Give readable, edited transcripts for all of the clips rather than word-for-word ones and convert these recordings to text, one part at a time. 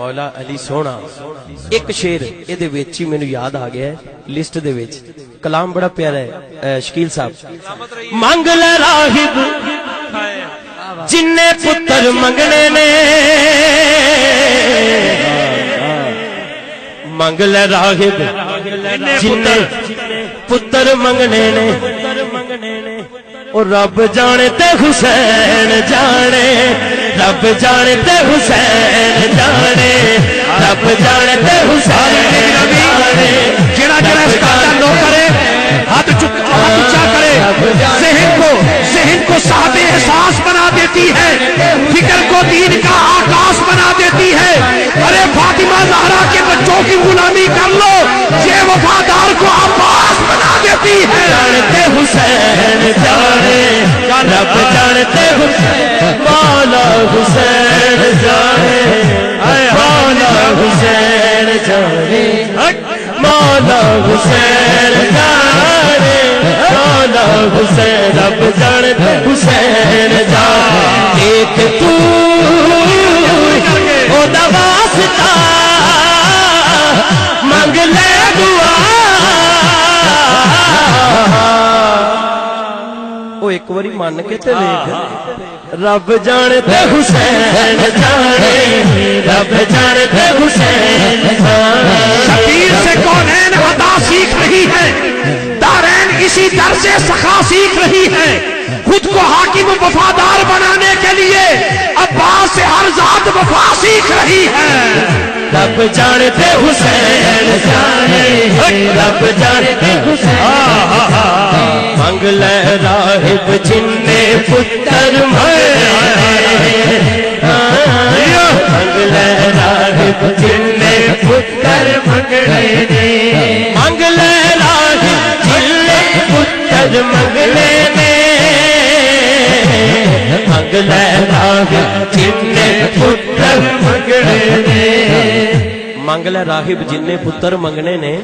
مولا علی سونا ایک شیر یہ وچ ہی مینوں یاد آ گیا ہے لسٹ دے وچ کلام بڑا پیارا ہے شکیل صاحب منگ لے راہب جن پتر منگنے نے منگ لے راہب جن پتر منگنے نے اور رب جانے تے حسین جانے رب جانے تے حسین جانے رب جانے تے حسین جانے جڑا جڑا استاد نو کرے ہاتھ اونچا کرے ذہن کو صاحب احساس بنا دیتی ہے فکر کو دین کا آکاش بنا دیتی ہے ارے فاطمہ زہرا کے بچوں کی غلامی کر لو یہ وفادار کو عباس بنا دیتی ہے جانتے حسین جانے رب جانتے حسین مولا حسین جانے مولا حسین جانے مولا حسین جانے مولا حسین رب جانتے حسین جانے ایک تو او دا واسطہ منگ لے دعا وہ ایک واری مان کے تے ویکھ رب جانے تے حسین جانے رب جانے تے حسین جانے شبیر سے کونین ادا سیکھ رہی ہے دارین اسی در سے سخا سیکھ رہی ہے خود کو حاکم وفادار بنانے کے لیے عباس سے ہر ذات وفا سیکھ رہی ہے رب جانے تے حسین جانے رب جانے تے حسین منگ لے راہب جن پتر منگ لے راہب جن پتر منگنے نے منگ لے راہب جن پتر منگنے نے منگ لے راہب جن پتر منگنے نے منگ لے راہب جن پتر منگنے نے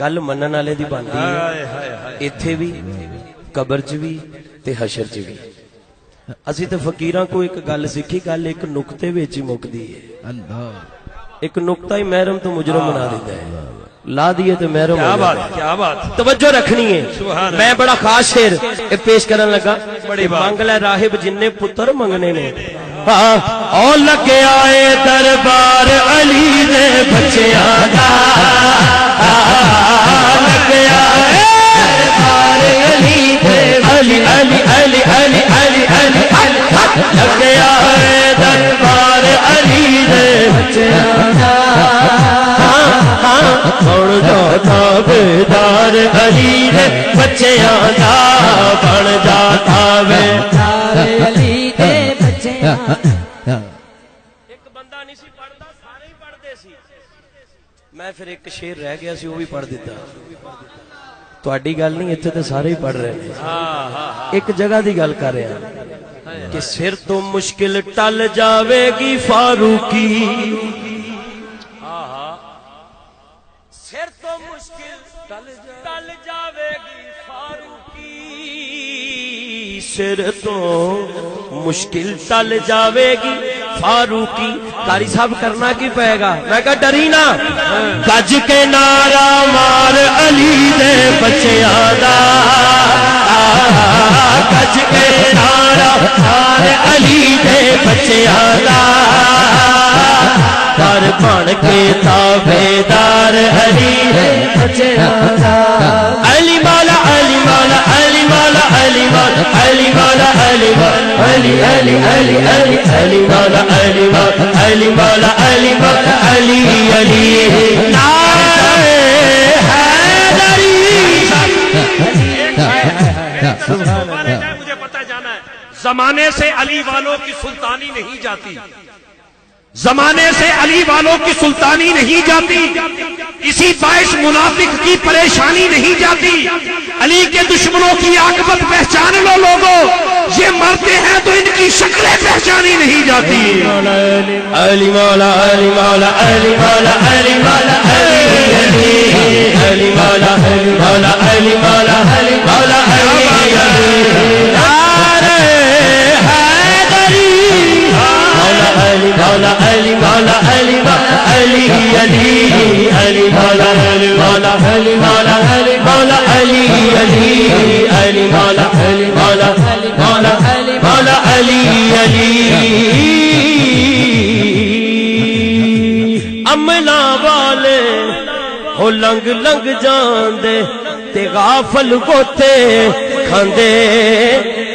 گل منن والے دی بنتی ہے ایتھے بھی قبر چ بھی تے حشر چ بھی اسی تے فقیراں کو ایک گل سکھی گل ایک نقطے وچ ہی مکدی ہے ایک نقطہ ہی محرم تو مجرم بنا دیتا ہے لا دیے تو محرم کیا بات کیا بات توجہ رکھنی ہے میں بڑا خاص شعر پیش کرن لگا منگ لے راہب جن پتر منگنے نے او لگے آئے دربار علی دے بچیاں دا لگے آئے دربار علی دے علی علی علی علی علی علی لگے آئے دربار علی دے بچیاں دا بن جاتا بیدار علی دے بچیاں دا بن جاتا بیدار علی دے بچیاں ایک بندہ نہیں سی پڑھدا سارے ہی پڑھدے سی میں پھر ایک شعر رہ گیا سی وہ بھی پڑھ دیتا تہاڈی گل نہیں ایتھے تے سارے ہی پڑھ رہے ہیں ایک جگہ دی گل کر رہے ہیں کہ سر تو مشکل ٹل جاوے گی فاروقی سر تو مشکل ٹل جاوے گی فاروقی سر تو مشکل ٹل جاوے گی فاروقی قاری صاحب کرنا کی پائے گا میں کہا ڈری نا گج کے نعرہ مار علی دے بچیاں دا گج کے نعرہ مار علی دے بچیاں دا در بن کے تابیدار علی دے بچیاں دا علی مولا علی مولا علی مولا علی مولا علی مولا علی مولا علی علی علی علی علی مولا علی مولا علی مولا علی مولا علی علی نعرہ حیدری مجھے پتہ جانا ہے زمانے سے علی والوں کی سلطانی نہیں جاتی زمانے سے علی والوں کی سلطانی نہیں جاتی اسی باعث منافق کی پریشانی نہیں جاتی علی کے دشمنوں کی عاقبت پہچان لو لوگوں یہ مرتے ہیں تو ان کی شکلیں پہچانی نہیں جاتی علی مولا علی مولا علی مولا علی مولا علی علی مولا علی مولا علی مولا علی مولا علی مولا مولا علی مولا علی مولا علی مولا علی علی عملہ والے ہو لنگ لنگ جاندے تے غافل گوتے کھاندے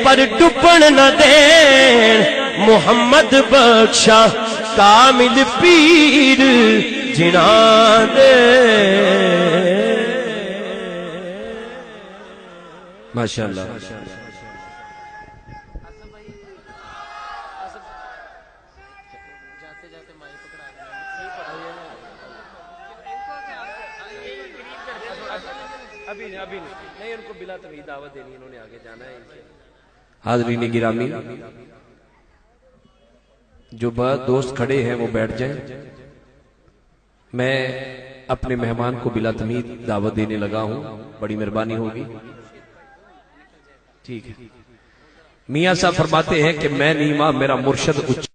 پر ڈبن نہ دین محمد بخشا کامل پیر جناں دے ماشاءاللہ ابھی نہیں ان کو بلا تمہیں دعوت دینی انہوں نے آگے جانا ہے حاضرین گرامی جو دوست کھڑے ہیں وہ بیٹھ جائیں میں اپنے مہمان کو بلا تمید دعوت دینے لگا ہوں بڑی مہربانی ہوگی ٹھیک ہے میاں صاحب فرماتے ہیں کہ میں نیما میرا مرشد اچا